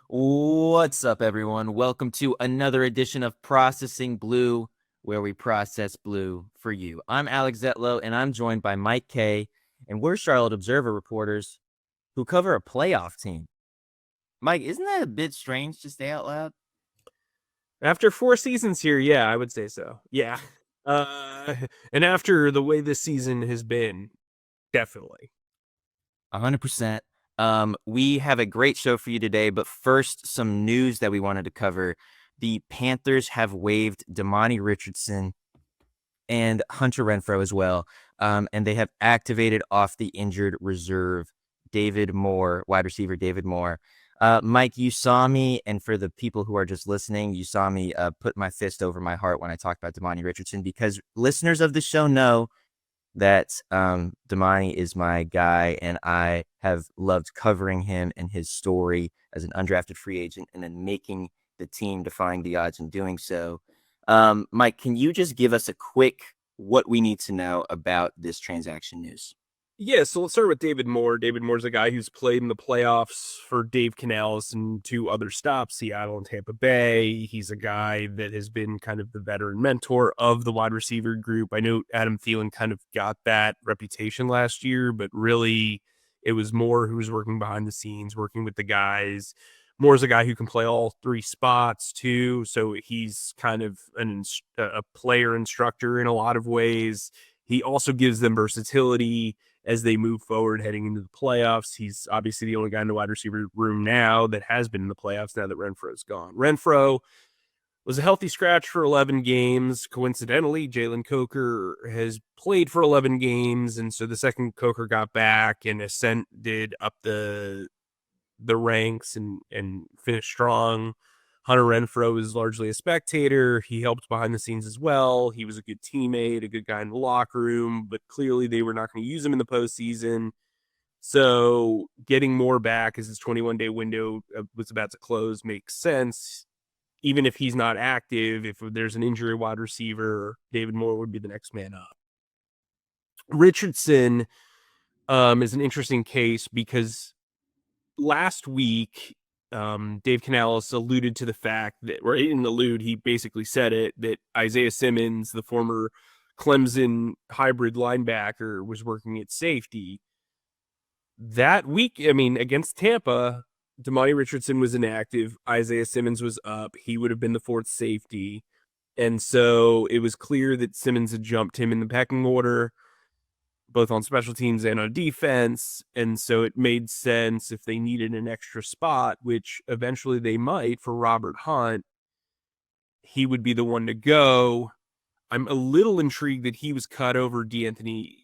What's up, everyone? Welcome to another edition of Processing Blue, where we process blue for you. I'm Alex Zietlow, and I'm joined by Mike Kaye, and we're Charlotte Observer reporters who cover a playoff team. Mike, isn't that a bit strange to say out loud? After 4 seasons here, yeah, I would say so. Yeah. Uh, and after the way this season has been, definitely. 100%. We have a great show for you today, but first, some news that we wanted to cover. The Panthers have waived Damani Richardson and Hunter Renfrow as well. And they have activated off the injured reserve, David Moore, wide receiver David Moore. Mike, you saw me, and for the people who are just listening, you saw me put my fist over my heart when I talked about Damani Richardson, because listeners of the show know that Damani is my guy, and I have loved covering him and his story as an undrafted free agent and then making the team, defying the odds in doing so. Mike, can you just give us a quick what we need to know about this transaction news? Yeah, so let's start with David Moore. David Moore's a guy who's played in the playoffs for Dave Canales and two other stops, Seattle and Tampa Bay. He's a guy that has been kind of the veteran mentor of the wide receiver group. I know Adam Thielen kind of got that reputation last year, but really it was Moore who was working behind the scenes, working with the guys. Moore's a guy who can play all three spots too, so he's kind of a player instructor in a lot of ways. He also gives them versatility as they move forward heading into the playoffs. He's obviously the only guy in the wide receiver room now that has been in the playoffs now that Renfro's gone. Renfro was a healthy scratch for 11 games. Coincidentally, Jalen Coker has played for 11 games, and so the second Coker got back and ascended up the ranks and finished strong. Hunter Renfrow is largely a spectator. He helped behind the scenes as well. He was a good teammate, a good guy in the locker room, but clearly they were not going to use him in the postseason. So getting more back as his 21-day window was about to close makes sense. Even if he's not active, if there's an injury wide receiver, David Moore would be the next man up. Richardson is an interesting case because last week, Dave Canales alluded to the fact that, or he didn't allude, he basically said it, that Isaiah Simmons, the former Clemson hybrid linebacker, was working at safety. That week, I mean, against Tampa, Damani Richardson was inactive. Isaiah Simmons was up. He would have been the fourth safety. And so it was clear that Simmons had jumped him in the pecking order, both on special teams and on defense. And so it made sense if they needed an extra spot, which eventually they might for Robert Hunt, he would be the one to go. I'm a little intrigued that he was cut over D'Anthony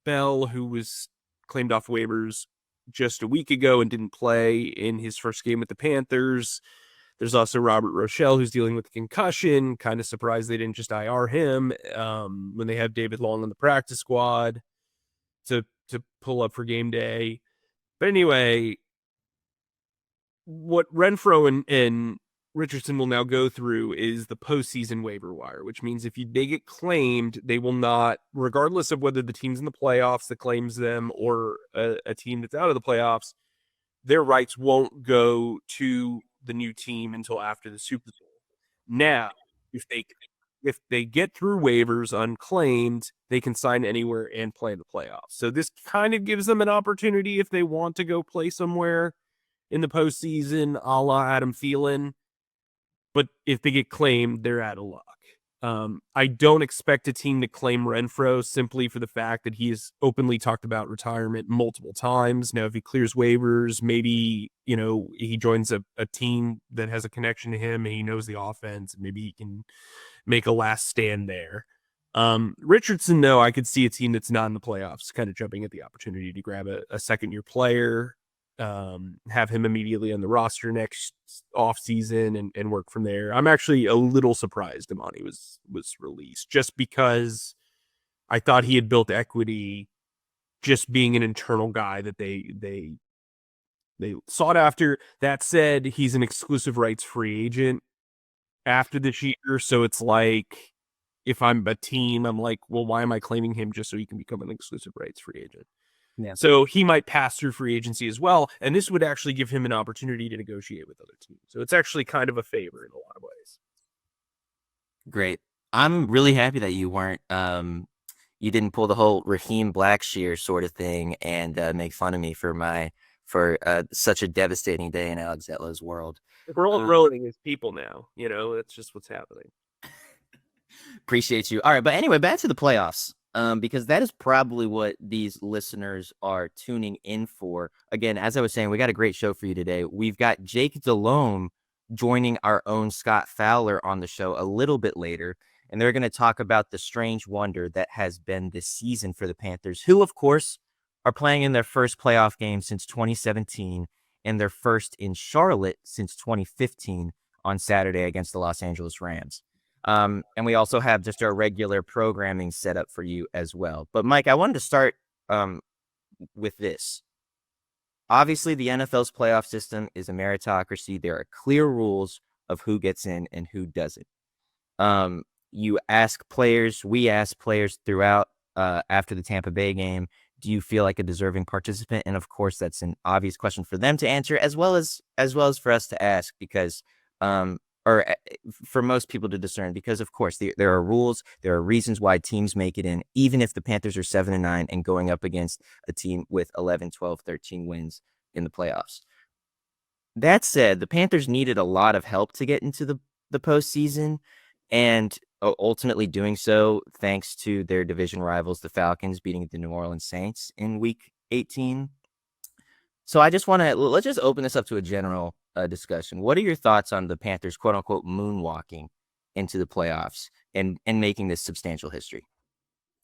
Bell, who was claimed off waivers just a week ago and didn't play in his first game with the Panthers. There's also Robert Rochelle, who's dealing with a concussion. Kind of surprised they didn't just IR him when they have David Long on the practice squad to pull up for game day. But anyway, what Renfrow and Richardson will now go through is the postseason waiver wire, which means if they get claimed, they will not, regardless of whether the team's in the playoffs that claims them or a team that's out of the playoffs, their rights won't go to the new team until after the Super Bowl. Now, if they get through waivers unclaimed, they can sign anywhere and play in the playoffs. So this kind of gives them an opportunity if they want to go play somewhere in the postseason, a la Adam Thielen. But if they get claimed, they're out of luck. I don't expect a team to claim Renfrow simply for the fact that he has openly talked about retirement multiple times. Now, if he clears waivers, maybe, he joins a team that has a connection to him and he knows the offense, and maybe he can make a last stand there. Richardson, though, I could see a team that's not in the playoffs kind of jumping at the opportunity to grab a second-year player, have him immediately on the roster next off season and work from there. I'm actually a little surprised Damani was released just because I thought he had built equity just being an internal guy that they sought after. That said, he's an exclusive rights free agent after this year, so it's like if I'm a team, I'm like, well, why am I claiming him just so he can become an exclusive rights free agent? Yeah. So he might pass through free agency as well. And this would actually give him an opportunity to negotiate with other teams. So it's actually kind of a favor in a lot of ways. Great. I'm really happy that you didn't pull the whole Raheem Blackshear sort of thing and make fun of me for such a devastating day in Alex Zetlow's world. We're all Uh, ruining his people now. That's just what's happening. Appreciate you. All right, but anyway, back to the playoffs. Because that is probably what these listeners are tuning in for. Again, as I was saying, we got a great show for you today. We've got Jake Delhomme joining our own Scott Fowler on the show a little bit later, and they're going to talk about the strange wonder that has been this season for the Panthers, who, of course, are playing in their first playoff game since 2017 and their first in Charlotte since 2015 on Saturday against the Los Angeles Rams. And we also have just our regular programming set up for you as well. But Mike, I wanted to start with this. Obviously, the NFL's playoff system is a meritocracy. There are clear rules of who gets in and who doesn't. You ask players, we ask players throughout after the Tampa Bay game, do you feel like a deserving participant? And of course, that's an obvious question for them to answer, as well as for us to ask, because or for most people to discern, because of course there are rules, there are reasons why teams make it in, even if the Panthers are 7-9 and going up against a team with 11, 12, 13 wins in the playoffs. That said, the Panthers needed a lot of help to get into the postseason, and ultimately doing so thanks to their division rivals, the Falcons, beating the New Orleans Saints in Week 18. So let's just open this up to a general discussion. What are your thoughts on the Panthers, quote unquote, moonwalking into the playoffs and making this substantial history?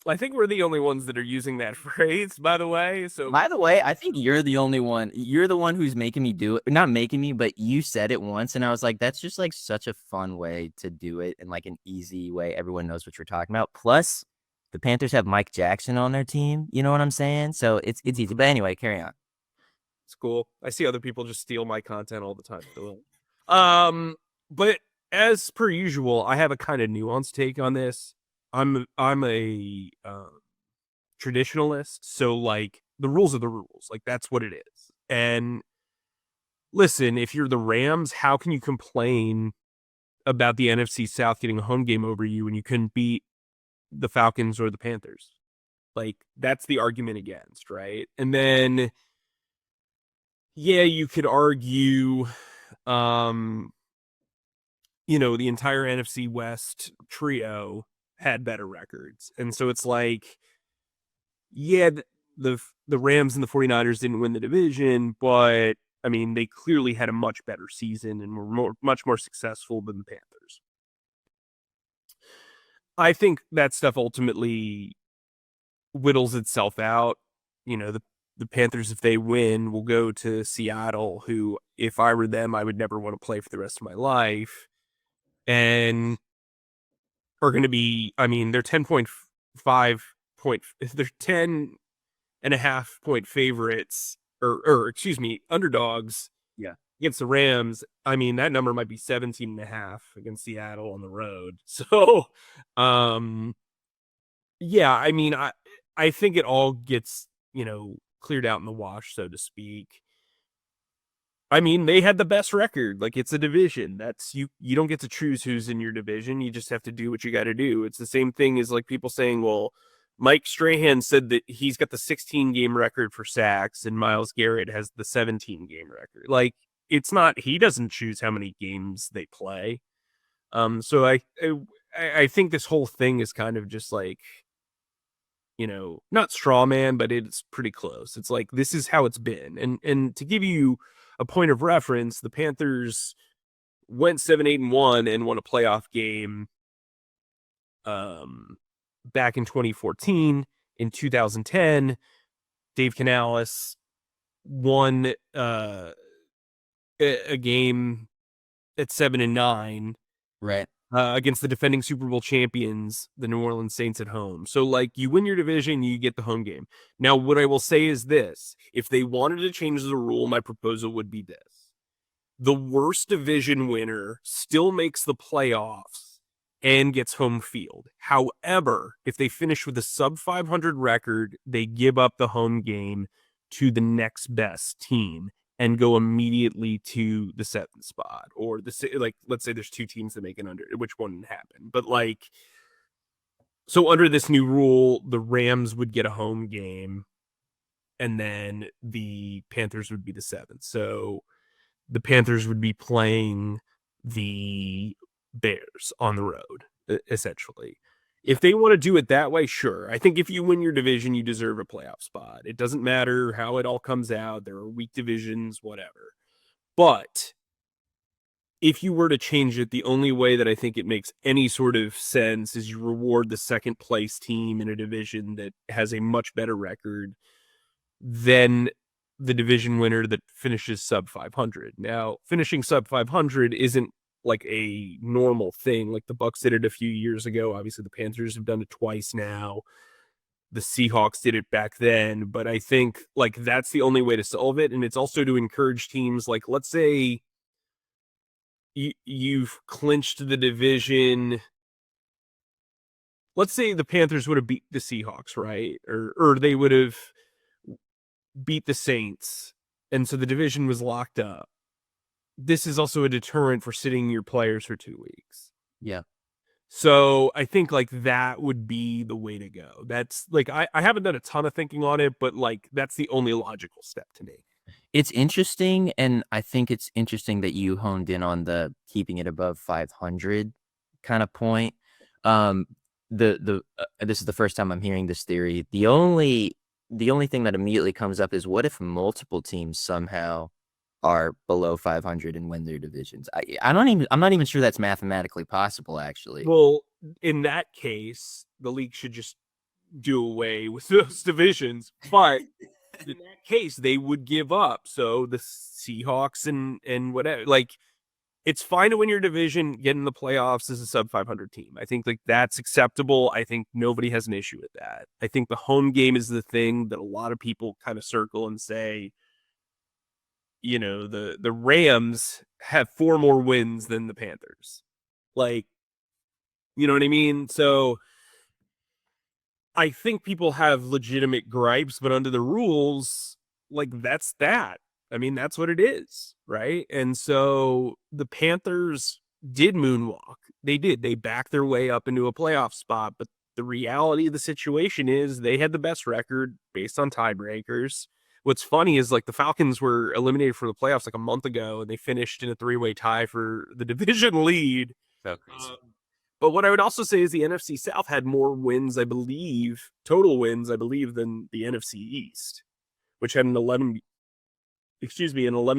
I think we're the only ones that are using that phrase, by the way. So, By the way, I think you're the only one. You're the one who's making me do it. Not making me, but you said it once, and I was like, that's just like such a fun way to do it and like an easy way. Everyone knows what you're talking about. Plus, the Panthers have Mike Jackson on their team. You know what I'm saying? So it's easy. But anyway, carry on. it's cool. I see other people just steal my content all the time. But as per usual, I have a kind of nuanced take on this. I'm a traditionalist, so like the rules are the rules. Like that's what it is. And listen, if you're the Rams, how can you complain about the NFC South getting a home game over you when you couldn't beat the Falcons or the Panthers? Like that's the argument against, right? And then yeah, you could argue the entire NFC West trio had better records. And so it's like, yeah, the Rams and the 49ers didn't win the division, but I mean, they clearly had a much better season and were much more successful than the Panthers. I think that stuff ultimately whittles itself out. The Panthers, if they win, will go to Seattle, who, if I were them, I would never want to play for the rest of my life. And are going to be, I mean, they're 10.5 point, they're 10.5 point favorites, or excuse me, underdogs. Yeah. Against the Rams. I mean, that number might be 17.5 against Seattle on the road. So, yeah, I mean, I think it all gets, cleared out in the wash, so to speak. I mean, they had the best record. Like, it's a division. That's you don't get to choose who's in your division. You just have to do what you got to do. It's the same thing as like people saying, well, Mike Strahan said that he's got the 16-game record for sacks and Myles Garrett has the 17-game record. Like, it's not, he doesn't choose how many games they play. So I think this whole thing is kind of just like, not straw man, but it's pretty close. It's like, this is how it's been. And to give you a point of reference, the Panthers went 7-8-1 and won a playoff game back in 2014. In 2010, Dave Canales won a game at 7-9, Right. against the defending Super Bowl champions, the New Orleans Saints at home. So, like, you win your division, you get the home game. Now, what I will say is this. If they wanted to change the rule, my proposal would be this. The worst division winner still makes the playoffs and gets home field. However, if they finish with a sub 500 record, they give up the home game to the next best team and go immediately to the 7th spot, or like, let's say there's 2 teams that make it under, which wouldn't happen. But like, so under this new rule, the Rams would get a home game and then the Panthers would be the 7th. So the Panthers would be playing the Bears on the road, essentially. If they want to do it that way, sure. I think if you win your division, you deserve a playoff spot. It doesn't matter how it all comes out. There are weak divisions, whatever. But if you were to change it, the only way that I think it makes any sort of sense is you reward the second place team in a division that has a much better record than the division winner that finishes sub 500. Now, finishing sub 500 isn't like a normal thing. Like the Bucks did it a few years ago. Obviously, the Panthers have done it twice now. The Seahawks did it back then, but I think like that's the only way to solve it. And it's also to encourage teams like, let's say you've clinched the division. Let's say the Panthers would have beat the Seahawks, right? Or they would have beat the Saints, and so the division was locked up. This is also a deterrent for sitting your players for 2 weeks. Yeah. So I think like that would be the way to go. That's like, I haven't done a ton of thinking on it, but like that's the only logical step to me. It's interesting, and I think it's interesting that you honed in on the keeping it above 500 kind of point. This is the first time I'm hearing this theory. The only thing that immediately comes up is, what if multiple teams somehow are below 500 and win their divisions? I'm not even sure that's mathematically possible, actually. Well, in that case, the league should just do away with those divisions. But in that case, they would give up. So the Seahawks and whatever, like, it's fine to win your division, get in the playoffs as a sub 500 team. I think like that's acceptable. I think nobody has an issue with that. I think the home game is the thing that a lot of people kind of circle and say, you know, the Rams have 4 more wins than the Panthers. Like, you know what I mean? So I think people have legitimate gripes, but under the rules, like that's that. I mean, that's what it is, right? And so the Panthers did moonwalk. They did. They backed their way up into a playoff spot, but the reality of the situation is they had the best record based on tiebreakers. What's funny is like the Falcons were eliminated from the playoffs like a month ago, and they finished in a 3-way tie for the division lead. So crazy. But what I would also say is the NFC South had more wins, I believe, total wins, I believe, than the NFC East, which had an 11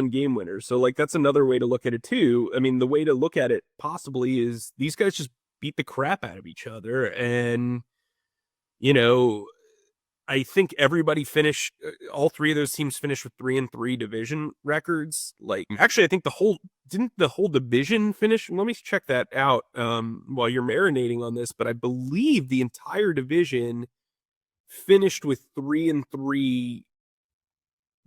game winner. So like that's another way to look at it too. I mean, the way to look at it possibly is these guys just beat the crap out of each other. And, you know, I think everybody finished, all 3 of those teams finished with 3-3 division records. Like, actually, I think didn't the whole division finish? Let me check that out while you're marinating on this. But I believe the entire division finished with 3-3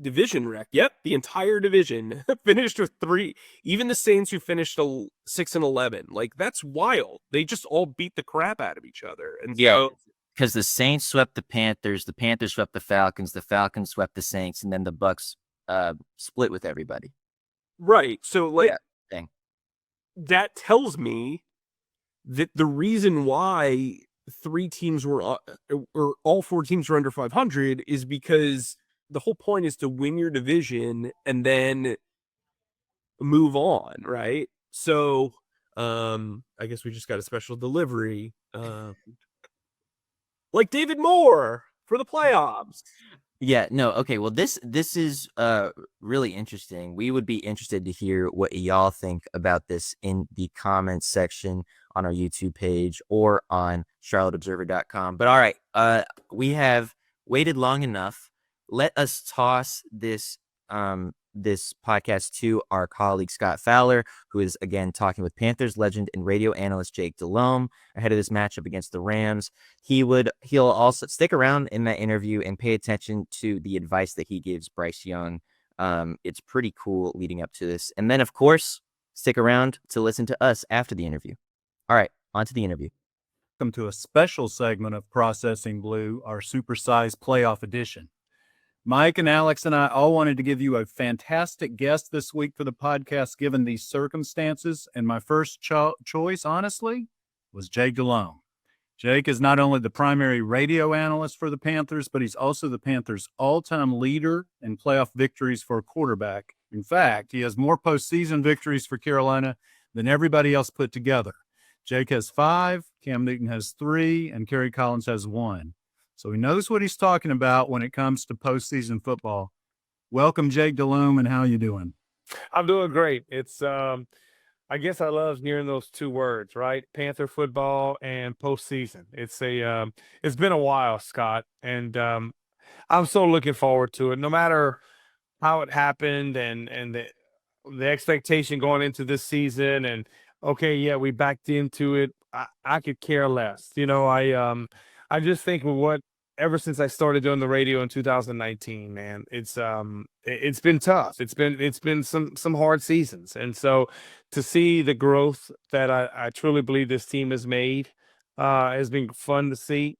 division rec. Yep, the entire division finished with 3. Even the Saints, who finished 6-11. Like, that's wild. They just all beat the crap out of each other. And Yeah. so, Because the Saints swept the Panthers swept the Falcons swept the Saints, and then the Bucks split with everybody. right. So like, Yeah, dang. that tells me that the reason why 3 teams were, or all 4 teams were under 500 is because the whole point is to win your division and then move on, right? So, I guess we just got a special delivery, like David Moore for the playoffs. Yeah, no, okay. Well, this is really interesting. We would be interested to hear what y'all think about this in the comments section on our YouTube page or on charlotteobserver.com. But all right, we have waited long enough. Let us toss this this podcast to our colleague Scott Fowler, who is again talking with Panthers legend and radio analyst Jake Delhomme ahead of this matchup against the Rams. He'll also stick around in that interview and pay attention to the advice that he gives Bryce Young. It's pretty cool leading up to this. And then, of course, stick around to listen to us after the interview. All right, On to the interview. Welcome to a special segment of Processing Blue, our supersized playoff edition. Mike and Alex and I all wanted to give you a fantastic guest this week for the podcast, given these circumstances. And my first choice, honestly, was Jake Delhomme. Jake is not only the primary radio analyst for the Panthers, but he's also the Panthers' all-time leader in playoff victories for a quarterback. In fact, he has more postseason victories for Carolina than everybody else put together. Jake has 5, Cam Newton has 3, and Kerry Collins has 1. So he knows what he's talking about when it comes to postseason football. Welcome, Jake Delhomme, and how you doing? I'm doing great. It's I guess I love hearing those two words, right? Panther football and postseason. It's been a while, Scott, and I'm so looking forward to it. No matter how it happened and the expectation going into this season, and okay, yeah, we backed into it. I could care less. I just think with what ever since I started doing the radio in 2019, man, it's been tough. It's been some hard seasons, and so to see the growth that I truly believe this team has made has been fun to see.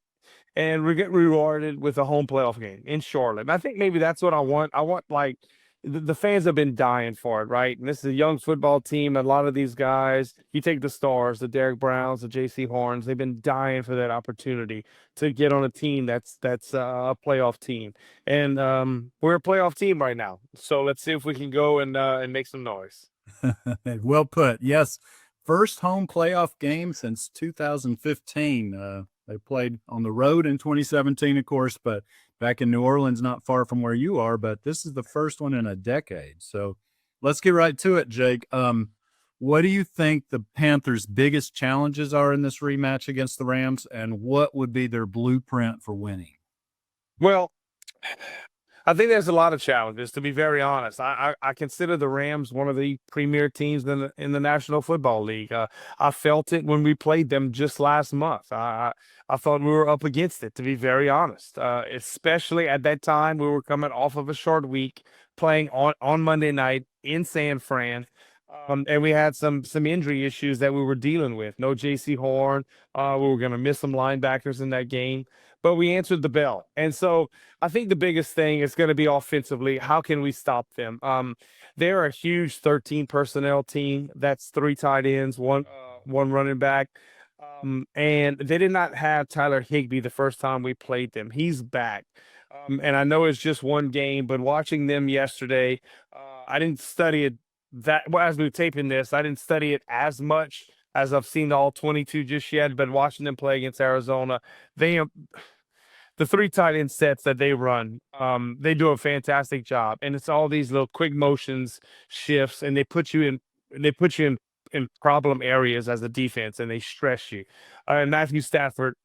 And we get rewarded with a home playoff game in Charlotte. And I think maybe that's what I want. I want, like, the fans have been dying for it, right? And this is a young football team. A lot of these guys, you take the stars, the Derek Browns, the J.C. Horns, they've been dying for that opportunity to get on a team that's a playoff team. And we're a playoff team right now. So let's see if we can go and make some noise. Well put. Yes, first home playoff game since 2015. They played on the road in 2017, of course, but back in New Orleans, not far from where you are. But this is the first one in a decade. So let's get right to it, Jake. What do you think the Panthers' biggest challenges are in this rematch against the Rams, and what would be their blueprint for winning? Well, I think there's a lot of challenges, to be very honest. I consider the Rams one of the premier teams in the National Football League. I felt it when we played them just last month. I thought we were up against it, to be very honest. Especially at that time, we were coming off of a short week, playing on Monday night in San Fran. And we had some injury issues that we were dealing with. No J.C. Horn. We were going to miss some linebackers in that game. But we answered the bell. And so I think the biggest thing is going to be offensively. How can we stop them? They're a huge 13 personnel team. That's 3 tight ends, one running back. And they did not have Tyler Higbee the first time we played them. He's back. And I know it's just one game, but watching them yesterday, I didn't study it as we were taping this, I didn't study it as much as I've seen all 22 just yet, but watching them play against Arizona, the 3 tight end sets that they run, they do a fantastic job. And it's all these little quick motions, shifts, and they put you in problem areas as a defense, and they stress you. And Matthew Stafford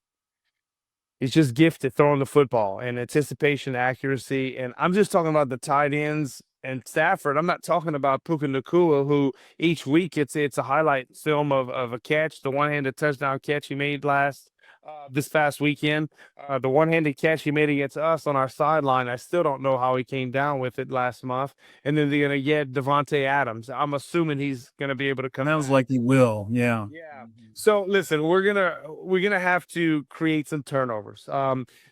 is just gifted throwing the football and anticipation, accuracy. And I'm just talking about the tight ends and Stafford. I'm not talking about Puka Nacua, who each week it's a highlight film of a catch, the one-handed touchdown catch he made this past weekend, the one-handed catch he made against us on our sideline. I still don't know how he came down with it last month. And then they're going to get Devontae Adams. I'm assuming he's going to be able to come. Sounds like he will. Yeah. Yeah. So listen, we're gonna have to create some turnovers.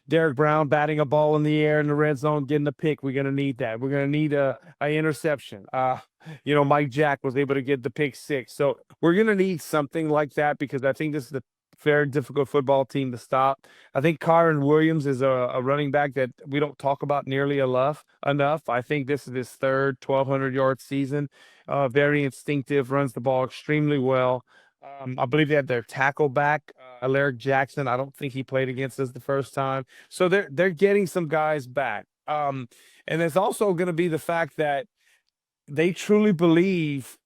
Derek Brown batting a ball in the air in the red zone, getting a pick. We're gonna need that. We're gonna need a interception. Mike Jack was able to get the pick 6. So we're gonna need something like that, because I think this is a very difficult football team to stop. I think Kyron Williams is a running back that we don't talk about nearly enough. I think this is his third 1,200-yard season. Very instinctive, runs the ball extremely well. I believe they had their tackle back, Alaric Jackson. I don't think he played against us the first time. So they're getting some guys back. And there's also going to be the fact that they truly believe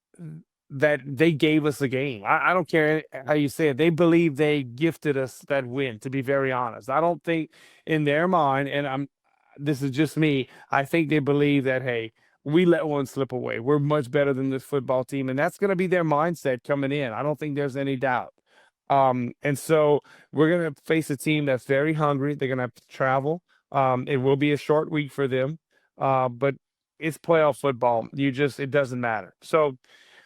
that they gave us a game. I don't care how you say it. They believe they gifted us that win, to be very honest. I don't think in their mind, and this is just me, I think they believe that, hey, we let one slip away. We're much better than this football team, and that's going to be their mindset coming in. I don't think there's any doubt. And so we're going to face a team that's very hungry. They're going to have to travel. It will be a short week for them, but it's playoff football. It doesn't matter. So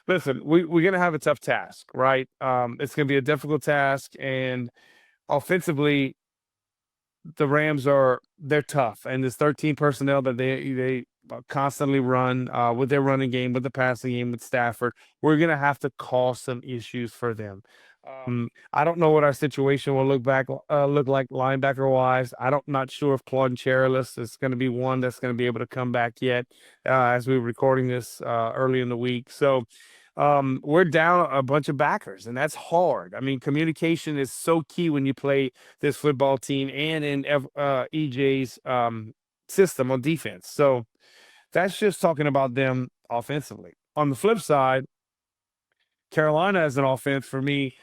listen, we're going to have a tough task, right? It's going to be a difficult task. And offensively, the Rams they're tough. And this 13 personnel that they constantly run with their running game, with the passing game, with Stafford, we're going to have to cause some issues for them. I don't know what our situation will look like linebacker wise. Not sure if Claude Cherilus is going to be one that's going to be able to come back yet, as we were recording this early in the week. So we're down a bunch of backers, and that's hard. I mean, communication is so key when you play this football team and in EJ's system on defense. So that's just talking about them offensively. On the flip side, Carolina as an offense for me,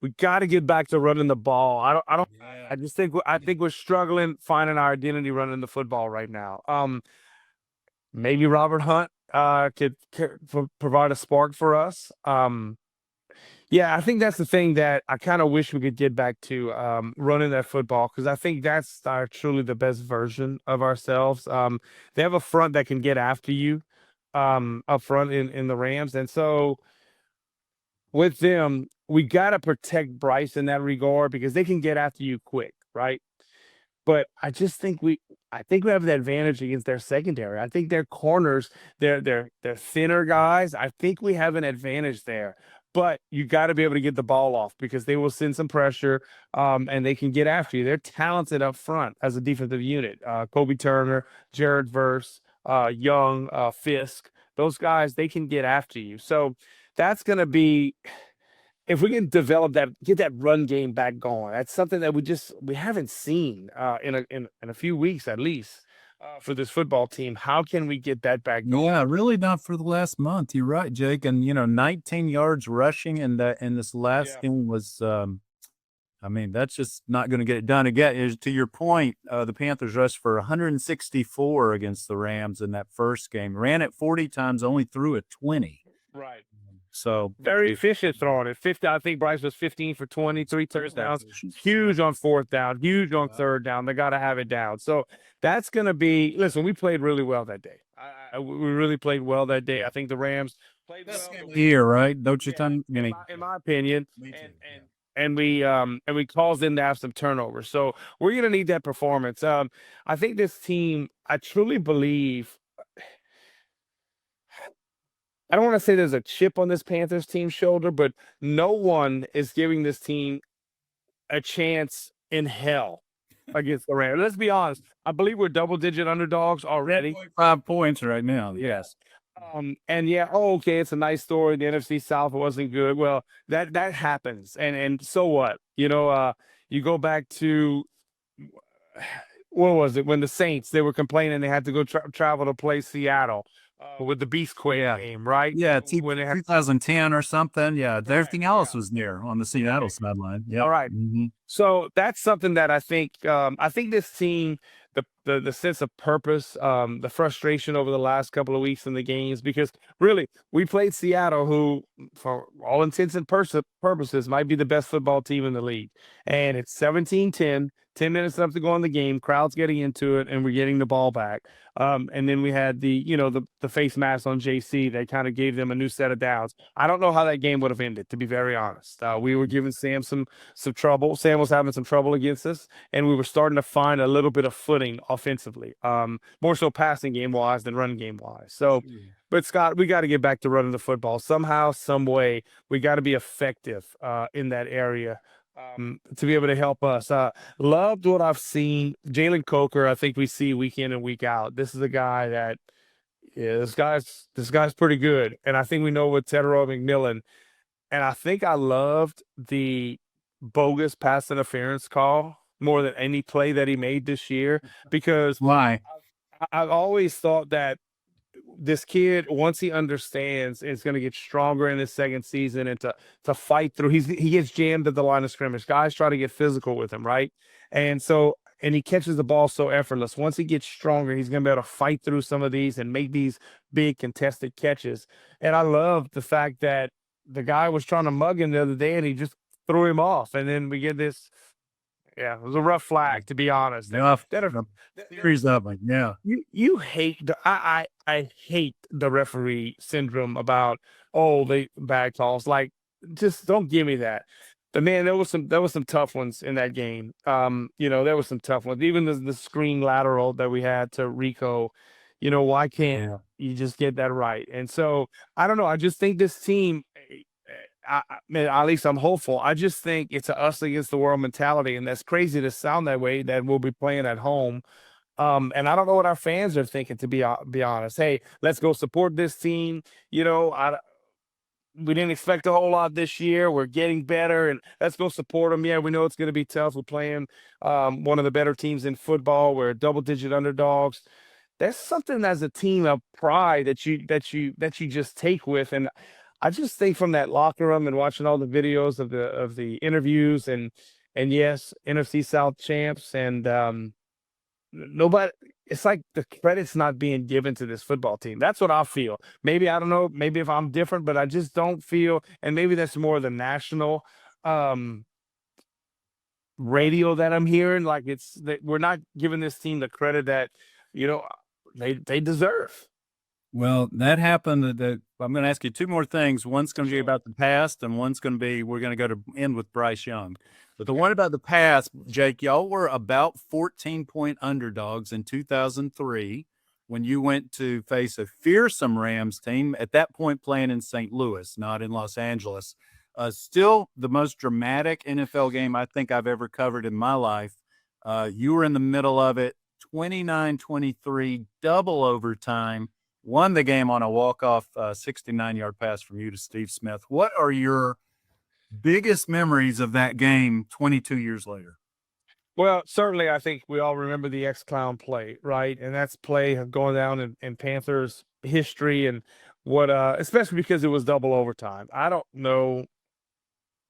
we got to get back to running the ball. I just think we're struggling finding our identity running the football right now. Maybe Robert Hunt could provide a spark for us. Yeah, I think that's the thing that I kind of wish we could get back to, running that football, because I think that's truly the best version of ourselves. They have a front that can get after you up front in the Rams, and so with them, we got to protect Bryce in that regard, because they can get after you quick, right? But I just think we have the advantage against their secondary. I think their corners, they're thinner guys. I think we have an advantage there. But you got to be able to get the ball off, because they will send some pressure, and they can get after you. They're talented up front as a defensive unit. Kobe Turner, Jared Verse, Young, Fisk, those guys, they can get after you. So that's going to be, if we can develop that, get that run game back going. That's something that we haven't seen in a few weeks at least for this football team. How can we get that back going? Yeah, really not for the last month. You're right, Jake. And 19 yards rushing in this last game was, I mean, that's just not going to get it done. Again, to your point, the Panthers rushed for 164 against the Rams in that first game. Ran it 40 times, only threw it 20. Right. So Very efficient throwing it. 50, I think Bryce was 15 for 20, 3 touchdowns. Huge on fourth down, huge on third down. They got to have it down. So that's going to be, listen, we played really well that day. We really played well that day. I think the Rams played well. Here, right? Don't you think? In my opinion. Me too, And we caused them to have some turnovers. So we're going to need that performance. I think this team, I truly believe, I don't want to say there's a chip on this Panthers team's shoulder, but no one is giving this team a chance in hell against the Rams. Let's be honest. I believe we're double-digit underdogs already. 5 points right now. Yes. And okay, it's a nice story. The NFC South wasn't good. Well, that happens. And so what? You go back to, what was it, when the Saints, they were complaining they had to go travel to play Seattle with the Beastquake game, right? Yeah, when they had 2010 or something. Yeah, everything else was near on the Seattle sideline. Yeah. All right. So that's something that I think this team, the sense of purpose, the frustration over the last couple of weeks in the games, because really we played Seattle, who for all intents and purposes might be the best football team in the league. And it's 17-10, 10 minutes left to go in the game, crowd's getting into it, and we're getting the ball back. And then we had the face mask on JC that kind of gave them a new set of downs. I don't know how that game would have ended, to be very honest. We were giving Sam some trouble. Sam was having some trouble against us, and we were starting to find a little bit of footing offensively, more so passing game wise than running game wise. So, but Scott, we got to get back to running the football somehow, some way. We got to be effective in that area to be able to help us. Loved what I've seen. Jalen Coker, I think we see week in and week out. This is a guy that, this guy's pretty good, and I think we know with Tedero McMillan. And I think I loved the bogus pass interference call more than any play that he made this year, because Why? I've always thought that this kid, once he understands, is going to get stronger in his second season, and to fight through. He gets jammed at the line of scrimmage. Guys try to get physical with him, right? And he catches the ball so effortless. Once he gets stronger, he's going to be able to fight through some of these and make these big contested catches. And I love the fact that the guy was trying to mug him the other day, and he just threw him off. And then we get this Yeah, it was a rough flag, to be honest. Series of them, yeah. You hate I hate the referee syndrome about they bad calls. Like, just don't give me that. But man, there was some tough ones in that game. There was some tough ones. Even the screen lateral that we had to Rico. Why can't you just get that right? And so I don't know. I just think this team. Man, at least I'm hopeful. I just think it's a us against the world mentality, and that's crazy to sound that way. That we'll be playing at home. And I don't know what our fans are thinking, to be honest. Hey, let's go support this team. We didn't expect a whole lot this year. We're getting better, and let's go support them. Yeah, we know it's going to be tough. We're playing one of the better teams in football. We're double-digit underdogs. That's something as a team of pride that you just take with. And I just think from that locker room and watching all the videos of the interviews and yes, NFC South champs and nobody, it's like the credit's not being given to this football team. That's what I feel. Maybe, I don't know, maybe if I'm different, but I just don't feel, and maybe that's more the national radio that I'm hearing. Like, it's that we're not giving this team the credit that, they deserve. Well, that happened. I'm going to ask you two more things. One's going to be about the past, and one's going to be, we're going to go to end with Bryce Young. But the one about the past, Jake, y'all were about 14-point underdogs in 2003 when you went to face a fearsome Rams team, at that point playing in St. Louis, not in Los Angeles. Still the most dramatic NFL game I think I've ever covered in my life. You were in the middle of it, 29-23, double overtime. Won the game on a walk-off 69-yard pass from you to Steve Smith. What are your biggest memories of that game 22 years later? Well, certainly I think we all remember the X-Clown play, right? And that's play going down in Panthers history, and what especially because it was double overtime. I don't know.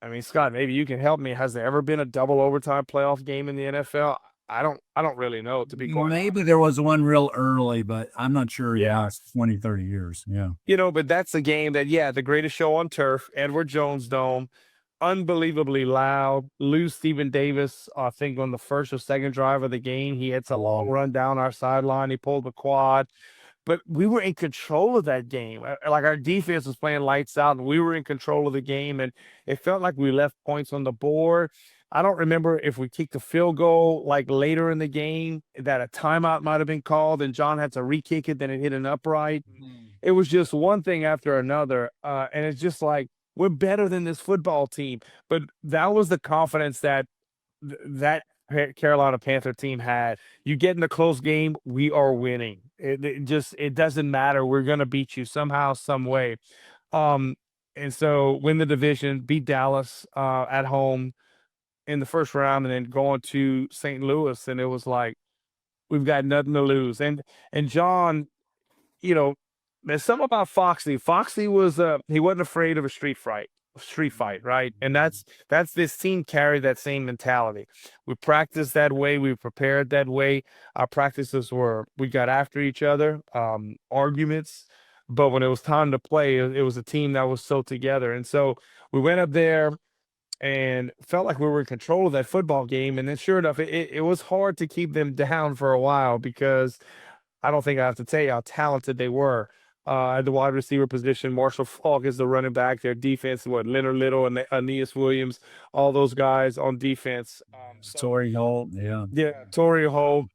I mean, Scott, maybe you can help me. Has there ever been a double overtime playoff game in the NFL? I don't really know, to be quite Maybe there was one real early, but I'm not sure. Yeah, it's 20, 30 years. Yeah. But that's a game that, the greatest show on turf, Edward Jones Dome, unbelievably loud. Lose Stephen Davis, I think on the first or second drive of the game, he hits a long run down our sideline. He pulled the quad. But we were in control of that game. Like, our defense was playing lights out, and we were in control of the game, and it felt like we left points on the board. I don't remember if we kicked a field goal like later in the game that a timeout might have been called and John had to re-kick it, then it hit an upright. It was just one thing after another. And it's just like, we're better than this football team. But that was the confidence that that Carolina Panther team had. You get in a close game, we are winning. It doesn't matter. We're going to beat you somehow, some way. And so win the division, beat Dallas at home in the first round, and then going to St. Louis, and it was like, we've got nothing to lose. And John, there's something about Foxy. Foxy was he wasn't afraid of a street fight, right? And that's this team carried that same mentality. We practiced that way, we prepared that way. Our practices we got after each other, arguments, but when it was time to play, it was a team that was so together. And so we went up there and felt like we were in control of that football game. And then sure enough, it was hard to keep them down for a while, because I don't think I have to tell you how talented they were. At the wide receiver position, Marshall Faulk is the running back. Their defense, Leonard Little and Aeneas Williams, all those guys on defense. Torrey Holt, yeah. Yeah, Torrey Holt.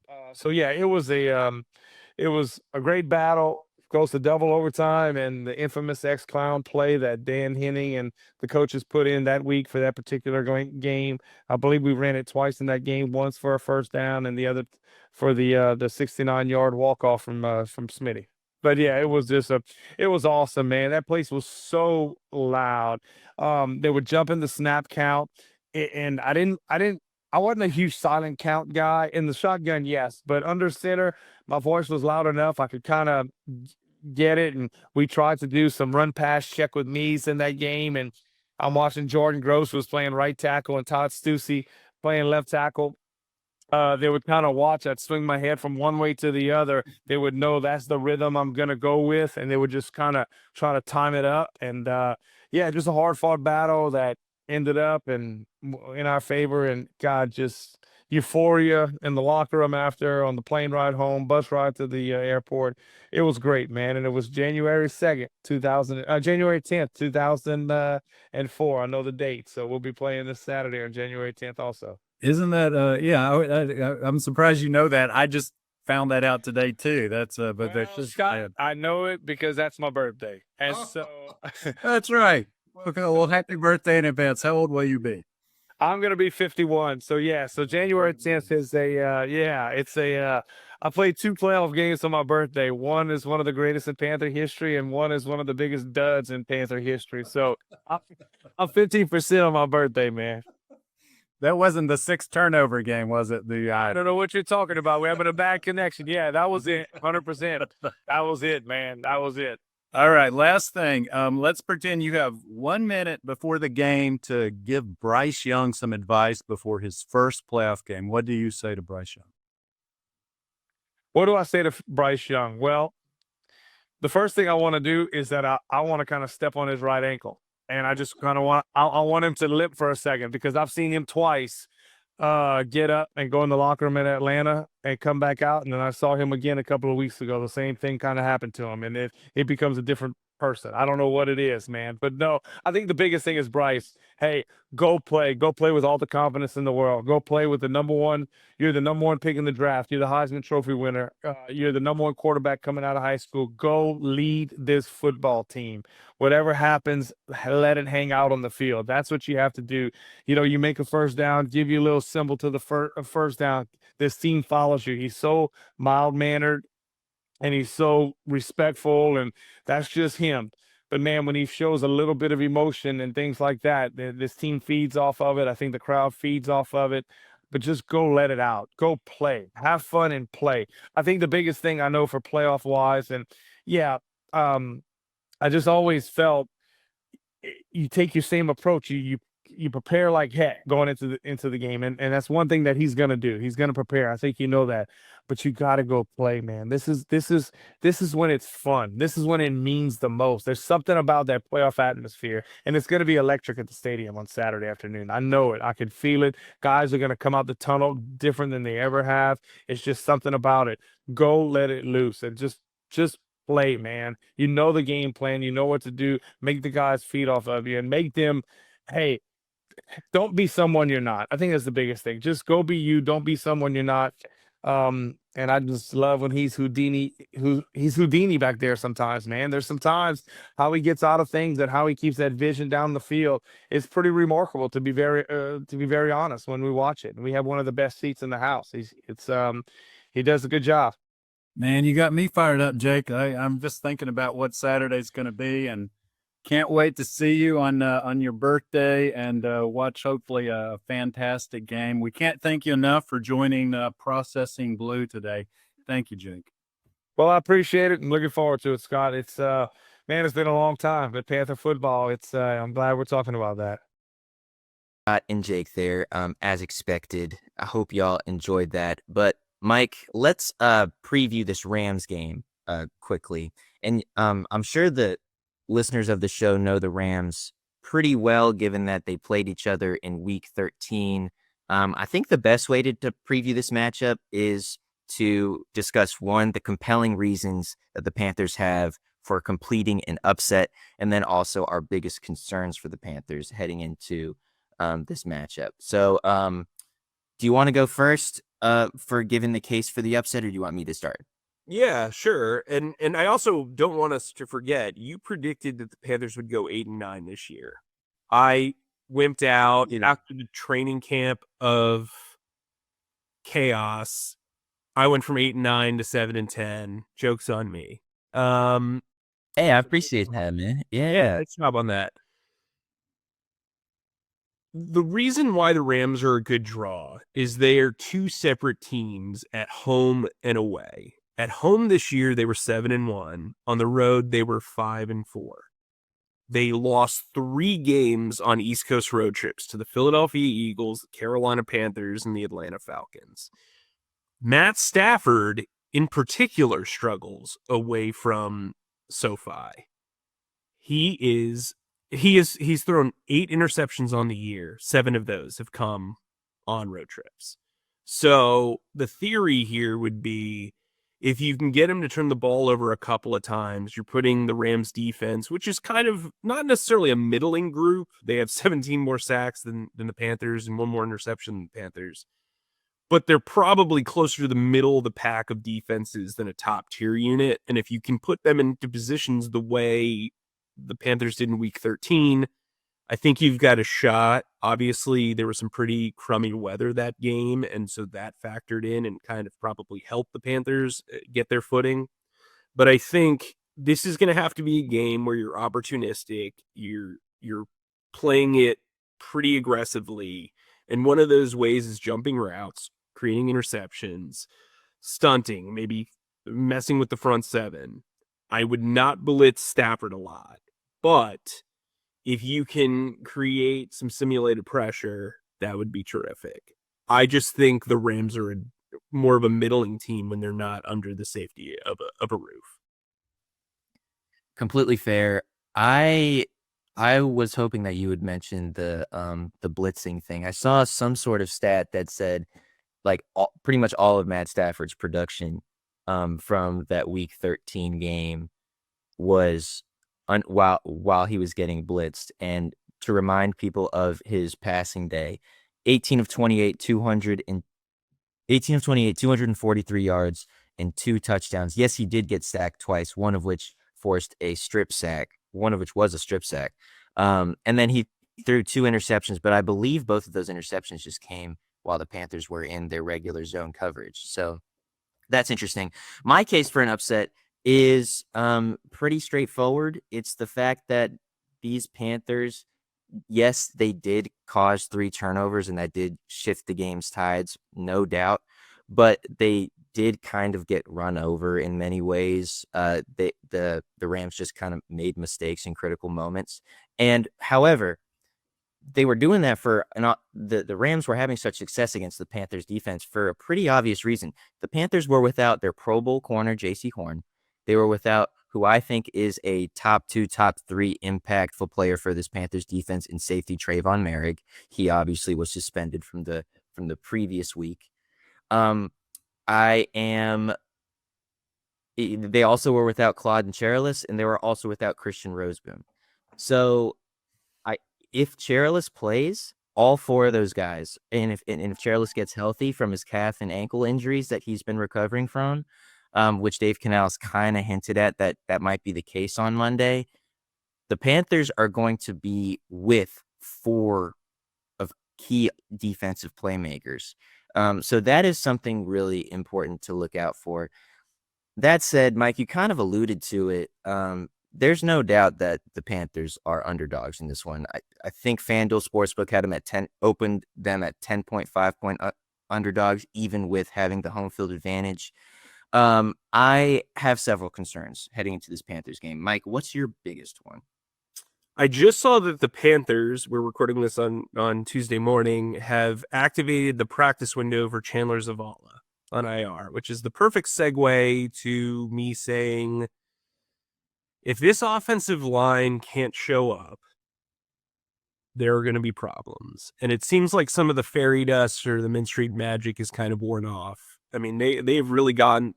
It was a great battle. Goes to double overtime, and the infamous X-Clown play that Dan Henning and the coaches put in that week for that particular game. I believe we ran it twice in that game, once for a first down and the other for the 69-yard walk-off from Smitty. But yeah, it was awesome, man. That place was so loud. They were jumping the snap count, and I wasn't a huge silent count guy. In the shotgun, yes, but under center, my voice was loud enough. I could kind of get it, and we tried to do some run pass check with me's in that game, and I'm watching Jordan Gross was playing right tackle and Todd Stussy playing left tackle. They would kind of watch. I'd swing my head from one way to the other. They would know that's the rhythm I'm going to go with, and they would just kind of try to time it up. And, just a hard-fought battle that ended up in our favor. And, God, just euphoria in the locker room after, on the plane ride home, bus ride to the airport. It was great, man. And it was January 2nd, January 10th, 2004. I know the date. So we'll be playing this Saturday on January 10th also. Isn't that I'm surprised you know that. I just found that out today too. That's but that's just Scott, I know it because that's my birthday. And so that's right. Okay, well, happy birthday in advance. How old will you be? I'm gonna be 51. So yeah, so January 10th is I played 2 playoff games on my birthday. One is one of the greatest in Panther history, and one is one of the biggest duds in Panther history. So I'm 15% on my birthday, man. That wasn't the 6 turnover game, was it? I don't know what you're talking about. We're having a bad connection. Yeah, that was it. 100%. That was it, man. That was it. All right, last thing. Let's pretend you have 1 minute before the game to give Bryce Young some advice before his first playoff game. What do you say to Bryce Young? What do I say to Bryce Young? Well, the first thing I want to do is that I want to kind of step on his right ankle. And I just kind of I want him to limp for a second, because I've seen him twice get up and go in the locker room in Atlanta and come back out. And then I saw him again a couple of weeks ago. The same thing kind of happened to him, and it becomes a different person. I don't know what it is, man. But no, I think the biggest thing is Bryce. Hey, go play with all the confidence in the world. Go play with you're the number 1 pick in the draft. You're the Heisman Trophy winner. You're the number 1 quarterback coming out of high school. Go lead this football team. Whatever happens, let it hang out on the field. That's what you have to do. You make a first down, give you a little symbol to the first down. This team follows you. He's so mild-mannered, and he's so respectful, and that's just him. But man, when he shows a little bit of emotion and things like that, this team feeds off of it. I think the crowd feeds off of it. But just go let it out. Go play. Have fun and play. I think the biggest thing I know for playoff wise, and yeah, I just always felt you take your same approach. You prepare like heck going into the game, and that's one thing that he's gonna do. He's gonna prepare. I think you know that, but you got to go play, man. This is when it's fun. This is when it means the most. There's something about that playoff atmosphere, and it's gonna be electric at the stadium on Saturday afternoon. I know it. I can feel it. Guys are gonna come out the tunnel different than they ever have. It's just something about it. Go let it loose and just play, man. You know the game plan. You know what to do. Make the guys feed off of you and make them, hey, don't be someone you're not. I think that's the biggest thing. Just go be you. Don't be someone you're not. And I just love when he's Houdini back there sometimes, man. There's sometimes how he gets out of things and how he keeps that vision down the field is pretty remarkable, to be very honest, when we watch it. And we have one of the best seats in the house. He does a good job. Man, you got me fired up, Jake. I'm just thinking about what Saturday's going to be, and can't wait to see you on your birthday and watch hopefully a fantastic game. We can't thank you enough for joining Processing Blue today. Thank you, Jake. Well, I appreciate it. I'm looking forward to it, Scott. It's man, it's been a long time, but Panther football. I'm glad we're talking about that. Scott and Jake there, as expected. I hope y'all enjoyed that. But Mike, let's preview this Rams game quickly. And I'm sure the listeners of the show know the Rams pretty well, given that they played each other in Week 13. I think the best way to preview this matchup is to discuss, one, the compelling reasons that the Panthers have for completing an upset, and then also our biggest concerns for the Panthers heading into this matchup. So do you want to go first for giving the case for the upset, or do you want me to start? Yeah, sure. And I also don't want us to forget, you predicted that the Panthers would go 8-9 this year. I wimped out after the training camp of chaos. I went from 8-9 to 7-10. Joke's on me. Hey, I appreciate that, man. Yeah. Nice job on that. The reason why the Rams are a good draw is they are 2 separate teams at home and away. At home this year, they were 7-1. On the road, they were 5-4. They lost 3 games on East Coast road trips to the Philadelphia Eagles, the Carolina Panthers, and the Atlanta Falcons. Matt Stafford, in particular, struggles away from SoFi. He's thrown 8 interceptions on the year. 7 of those have come on road trips. So the theory here would be if you can get him to turn the ball over a couple of times, you're putting the Rams defense, which is kind of not necessarily a middling group. They have 17 more sacks than the Panthers and one more interception than the Panthers. But they're probably closer to the middle of the pack of defenses than a top tier unit. And if you can put them into positions the way the Panthers did in week 13, I think you've got a shot. Obviously, there was some pretty crummy weather that game, and so that factored in and kind of probably helped the Panthers get their footing. But I think this is going to have to be a game where you're opportunistic, you're playing it pretty aggressively, and one of those ways is jumping routes, creating interceptions, stunting, maybe messing with the front seven. I would not blitz Stafford a lot, but if you can create some simulated pressure, that would be terrific. I just think the Rams are more of a middling team when they're not under the safety of a roof. Completely fair. I was hoping that you would mention the blitzing thing. I saw some sort of stat that said pretty much all of Matt Stafford's production from that week 13 game was while he was getting blitzed. And to remind people of his passing day, 18 of 28, 243 yards and 2 touchdowns. Yes, he did get sacked twice, one of which was a strip sack. And then he threw 2 interceptions, but I believe both of those interceptions just came while the Panthers were in their regular zone coverage. So that's interesting. My case for an upset is pretty straightforward. It's the fact that these Panthers, yes, they did cause 3 turnovers, and that did shift the game's tides, no doubt. But they did kind of get run over in many ways. The Rams just kind of made mistakes in critical moments. And however, they were doing that the Rams were having such success against the Panthers defense for a pretty obvious reason. The Panthers were without their Pro Bowl corner, J.C. Horn. They were without who I think is a top 2, top 3 impactful player for this Panthers defense in safety, Trayvon Merrick. He obviously was suspended from the previous week. They also were without Claude and Cherilus, and they were also without Christian Roseboom. So if Cherilus plays, all 4 of those guys, and if Cherilus gets healthy from his calf and ankle injuries that he's been recovering from, which Dave Canales kind of hinted at that might be the case on Monday, the Panthers are going to be with 4 of key defensive playmakers. So that is something really important to look out for. That said, Mike, you kind of alluded to it. There's no doubt that the Panthers are underdogs in this one. I think FanDuel Sportsbook had them opened them at 10.5 point underdogs, even with having the home field advantage. I have several concerns heading into this Panthers game. Mike, what's your biggest one? I just saw that the Panthers, we're recording this on Tuesday morning, have activated the practice window for Chandler Zavala on IR, which is the perfect segue to me saying, if this offensive line can't show up, there are going to be problems. And it seems like some of the fairy dust or the Mint Street magic is kind of worn off. I mean, they've really gone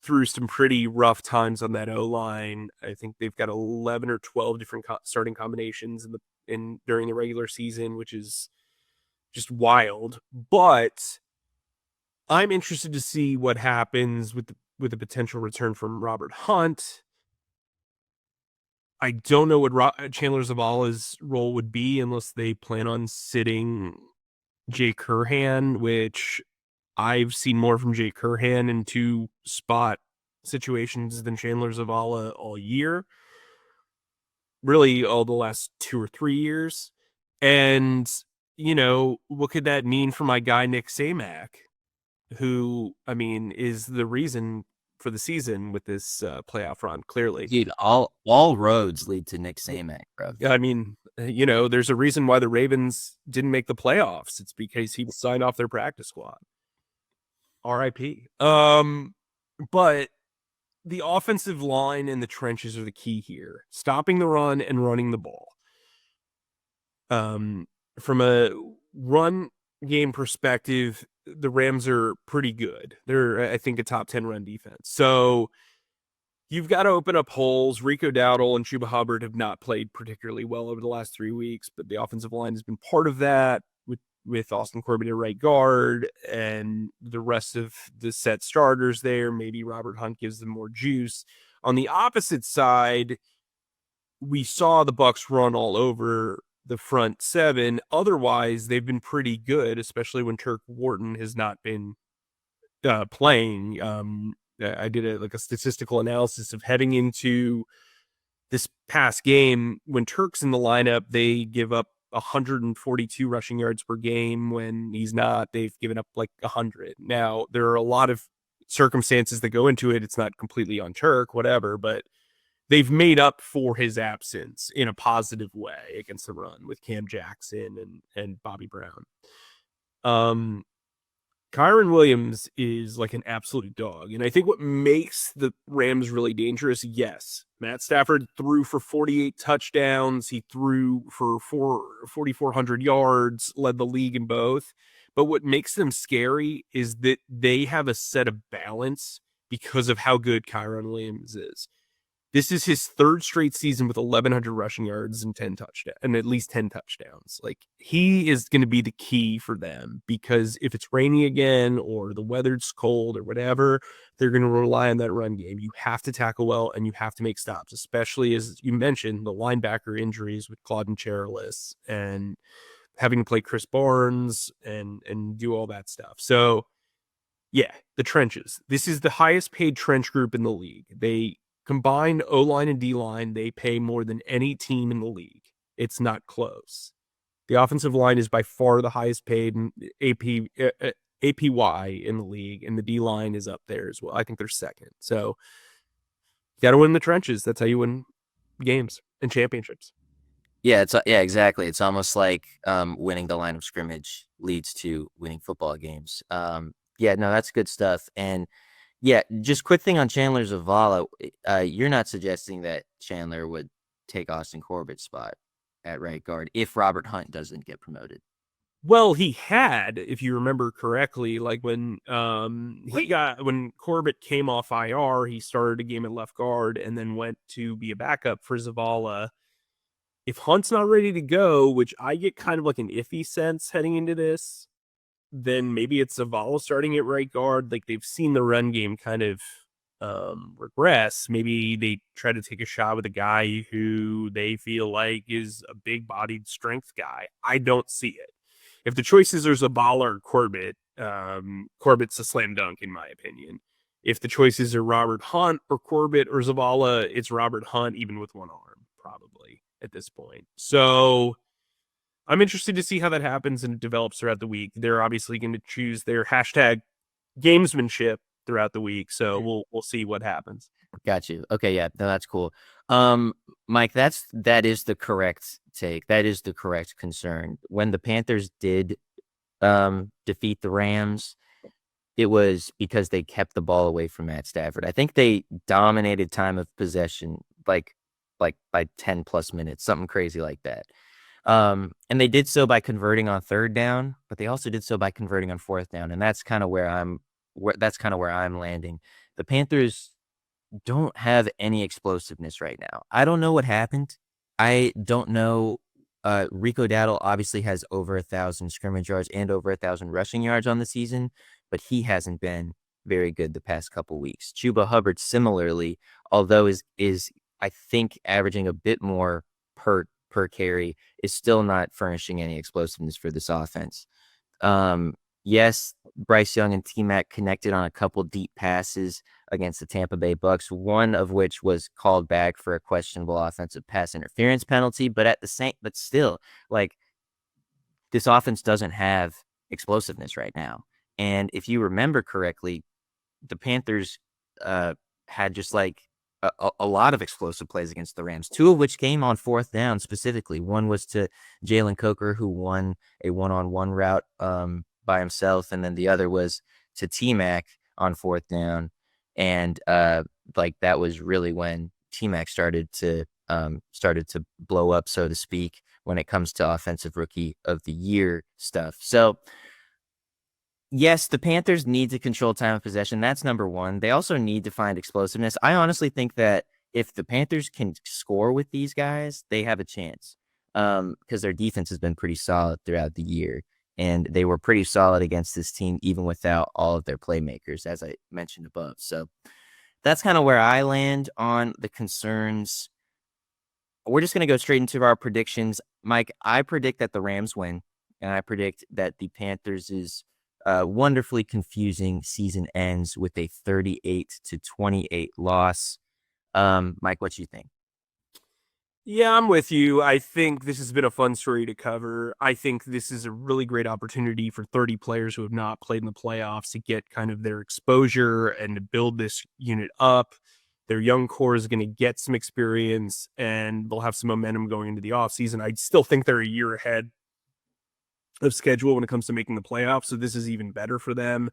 through some pretty rough times on that O-line. I think they've got 11 or 12 different starting combinations during the regular season, which is just wild. But I'm interested to see what happens with the potential return from Robert Hunt. I don't know what Chandler Zavala's role would be unless they plan on sitting Jay Curhan, which I've seen more from Jay Curhan in 2 spot situations than Chandler Zavala all year. Really, all the last 2 or 3 years. And, what could that mean for my guy, Nick Samak, who, I mean, is the reason for the season with this playoff run, clearly. Dude, all roads lead to Nick Samak, bro. I mean, there's a reason why the Ravens didn't make the playoffs. It's because he signed off their practice squad. RIP. But the offensive line and the trenches are the key here. Stopping the run and running the ball. From a run game perspective, the Rams are pretty good. They're, I think, a top 10 run defense. So you've got to open up holes. Rico Dowdle and Chuba Hubbard have not played particularly well over the last 3 weeks, but the offensive line has been part of that with Austin Corbett at right guard and the rest of the set starters there. Maybe Robert Hunt gives them more juice. On the opposite side, we saw the Bucs run all over the front seven. Otherwise, they've been pretty good, especially when Turk Wharton has not been playing. I did a statistical analysis of heading into this past game. When Turk's in the lineup, they give up 142 rushing yards per game. When he's not, they've given up like 100. Now, there are a lot of circumstances that go into it. It's not completely on Turk, whatever, but they've made up for his absence in a positive way against the run with Cam Jackson and Bobby Brown. Kyron Williams is like an absolute dog. And I think what makes the Rams really dangerous, yes, Matt Stafford threw for 48 touchdowns. He threw for 4,400 yards, led the league in both. But what makes them scary is that they have a set of balance because of how good Kyron Williams is. This is his third straight season with 1,100 rushing yards and 10 touchdowns, and at least 10 touchdowns. Like, he is going to be the key for them, because if it's rainy again or the weather's cold or whatever, they're going to rely on that run game. You have to tackle well and you have to make stops, especially as you mentioned, the linebacker injuries with Claude and Cherilus and having to play Chris Barnes and do all that stuff. So yeah, the trenches. This is the highest paid trench group in the league. They combined O-line and D-line, they pay more than any team in the league. It's not close. The offensive line is by far the highest paid APY in the league, and the D-line is up there as well. I think they're second. So you got to win the trenches. That's how you win games and championships. Yeah, exactly. It's almost like winning the line of scrimmage leads to winning football games. Yeah, no, that's good stuff. And yeah, just quick thing on Chandler Zavala. You're not suggesting that Chandler would take Austin Corbett's spot at right guard if Robert Hunt doesn't get promoted. Well, he had, if you remember correctly, like when Corbett came off IR, he started a game at left guard and then went to be a backup for Zavala. If Hunt's not ready to go, which I get kind of like an iffy sense heading into this, then maybe it's Zavala starting at right guard. Like, they've seen the run game kind of regress. Maybe they try to take a shot with a guy who they feel like is a big-bodied strength guy. I don't see it. If the choices are Zavala or Corbett, Corbett's a slam dunk in my opinion. If the choices are Robert Hunt or Corbett or Zavala, it's Robert Hunt, even with one arm, probably at this point. So I'm interested to see how that happens and develops throughout the week. They're obviously going to choose their hashtag gamesmanship throughout the week, so we'll see what happens. Got you. Okay, yeah, no, that's cool. Mike, that is the correct take. That is the correct concern. When the Panthers did defeat the Rams, it was because they kept the ball away from Matt Stafford. I think they dominated time of possession like by 10 plus minutes, something crazy like that. And they did so by converting on third down, but they also did so by converting on fourth down. And that's kind of where I'm landing. The Panthers don't have any explosiveness right now. I don't know what happened. I don't know. Rico Dowdle obviously has over 1,000 scrimmage yards and over 1,000 rushing yards on the season, but he hasn't been very good the past couple weeks. Chuba Hubbard similarly, although is I think averaging a bit more per carry, is still not furnishing any explosiveness for this offense. Yes, Bryce Young and T-Mac connected on a couple deep passes against the Tampa Bay Bucs, one of which was called back for a questionable offensive pass interference penalty. But still, like, this offense doesn't have explosiveness right now. And if you remember correctly, the Panthers had just like a lot of explosive plays against the Rams, two of which came on fourth down specifically. One was to Jalen Coker, who won a one-on-one route by himself, and then the other was to T-Mac on fourth down. And that was really when T-Mac started to blow up, so to speak, when it comes to offensive rookie of the year stuff. So Yes, the Panthers need to control time of possession. That's number one. They also need to find explosiveness. I honestly think that if the Panthers can score with these guys, they have a chance. Because their defense has been pretty solid throughout the year. And they were pretty solid against this team, even without all of their playmakers, as I mentioned above. So that's kind of where I land on the concerns. We're just going to go straight into our predictions. Mike, I predict that the Rams win, and I predict that the Panthers' wonderfully confusing season ends with a 38-28 loss. Mike, what do you think? Yeah, I'm with you. I think this has been a fun story to cover. I think this is a really great opportunity for 30 players who have not played in the playoffs to get kind of their exposure and to build this unit up. Their young core is going to get some experience and they'll have some momentum going into the offseason. I still think they're a year ahead of schedule when it comes to making the playoffs, so this is even better for them.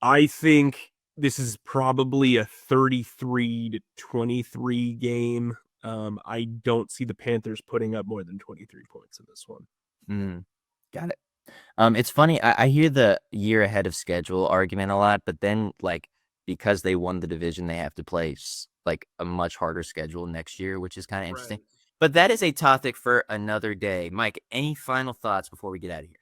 I think this is probably a 33-23 game. I don't see the Panthers putting up more than 23 points in this one. Got it. It's funny. I hear the year ahead of schedule argument a lot, but then because they won the division, they have to play a much harder schedule next year, which is kind of interesting. Right. But that is a topic for another day. Mike, any final thoughts before we get out of here?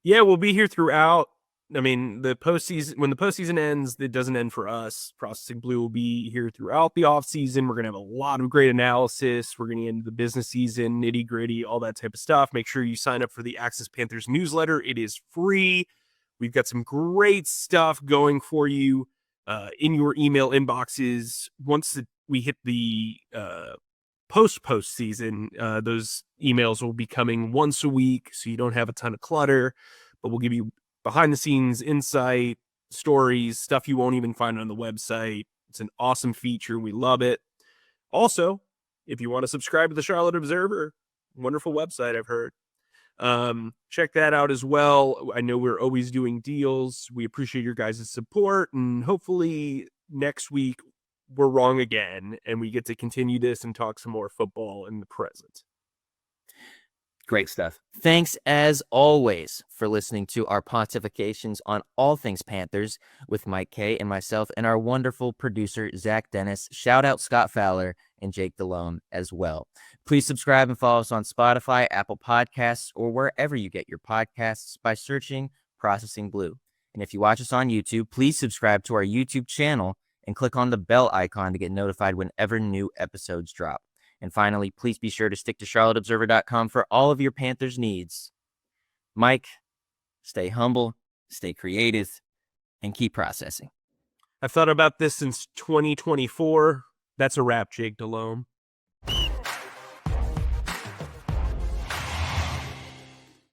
Yeah, we'll be here throughout. I mean, the postseason, when the postseason ends, it doesn't end for us. Processing Blue will be here throughout the offseason. We're going to have a lot of great analysis. We're going to get into the business season, nitty gritty, all that type of stuff. Make sure you sign up for the Access Panthers newsletter. It is free. We've got some great stuff going for you in your email inboxes. Once we hit the postseason, those emails will be coming once a week, so you don't have a ton of clutter, but we'll give you behind the scenes insight, stories, stuff you won't even find on the website. It's an awesome feature. We love it. Also, if you want to subscribe to the Charlotte Observer, wonderful website, I've heard. Check that out as well. I know we're always doing deals. We appreciate your guys' support, and hopefully next week we're wrong again and we get to continue this and talk some more football in the present. Great stuff. Thanks, as always, for listening to our pontifications on all things Panthers with Mike Kaye and myself and our wonderful producer, Zach Dennis. Shout out Scott Fowler and Jake Delhomme as well. Please subscribe and follow us on Spotify, Apple Podcasts, or wherever you get your podcasts by searching Processing Blue. And if you watch us on YouTube, please subscribe to our YouTube channel and click on the bell icon to get notified whenever new episodes drop. And finally, please be sure to stick to charlotteobserver.com for all of your Panthers needs. Mike, stay humble, stay creative, and keep processing. I've thought about this since 2024. That's a wrap, Jake Delhomme.